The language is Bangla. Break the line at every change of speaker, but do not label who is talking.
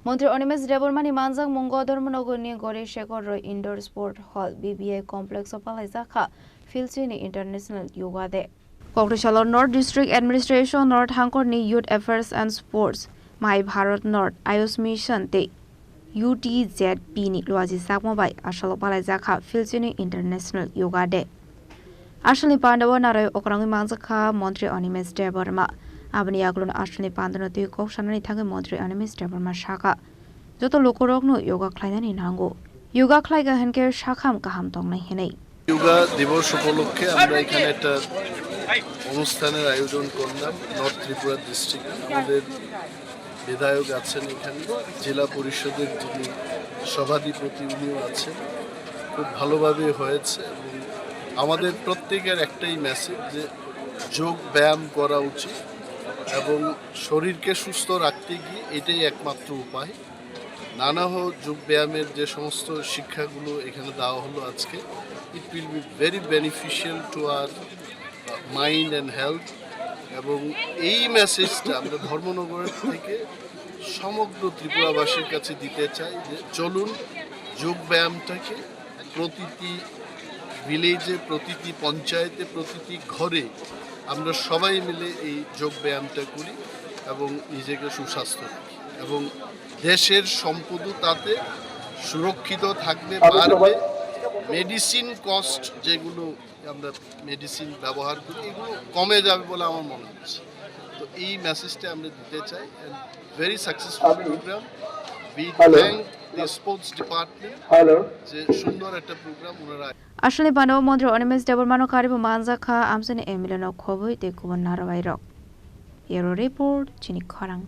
Mantri Animesh Debbarmani Manjakmungo Dharmanagar Gouri Sekhar Indoor Sport Hall BBA Complex of Pailaijakha Phillchinwi International Yoga Day. Kokrishalor North District Administration North Hangkorni Youth Affairs and Sports My Bharat North Ayush Mission Day UTZP ni Luaji Sakmobai Ashalo Pailaijakha Phillchinwi International Yoga Day. Ashali Pandawa Narai Khorang Manjakha Mantri Animesh Debbarmani Abani Aglon Ashali Pandana Tui Koksanani Thanga Mantri Animesh Debbarmani Shaka Joto Lokorokno Yoga Klainan in Hango Yoga Klaiga Henker Shakam Kaham Tongnai Henei
yoga দিবস উপলক্ষে আমরা এখানে একটা অনুষ্ঠানের আয়োজন করলাম নর্থ ত্রিপুরা ডিস্ট্রিক্ট আমাদের বিধায়ক আছেন এখানে জেলা পরিষদের যিনি সভাধিপতি উনিও আছেন খুব ভালোভাবে হয়েছে এবং আমাদের প্রত্যেকের একটাই মেসেজ যে যোগ ব্যায়াম করা উচিত এবং শরীরকে সুস্থ রাখতে গিয়ে এটাই একমাত্র উপায় নানা যোগ ব্যায়ামের যে সমস্ত শিক্ষাগুলো এখানে দেওয়া হলো আজকে it will be very beneficial to our mind and health এবং এই মেসেজটা আমরা ধর্মনগর থেকে সমগ্র ত্রিপুরাবাসীর কাছে দিতে চাই যে চলুন যোগ ব্যায়ামটাকে প্রতিটি ভিলেজে প্রতিটি পঞ্চায়েতে প্রতিটি ঘরে আমরা সবাই মিলে এই যোগ ব্যায়ামটা করি এবং নিজেকে সুস্বাস্থ্য রাখি এবং দেশের সম্পদও তাতে সুরক্ষিত থাকবে পারবে মেডিসিন কস্ট যেগুলো আমরা মেডিসিন ব্যবহার করি এগুলো কমে যাবে বলে আমার মনে হচ্ছে তো এই মেসেজটা আমরা দিতে চাই and very successful program we thank the sports department যে সুন্দর একটা প্রোগ্রাম ওনারা
আসলে বানো মন্ত্রী Animesh Debbarmani কারিব Manjakha আমসেনে এমিলেন খবই তে কুবন নারবাই রক এরো রিপোর্ট চিনি খরাং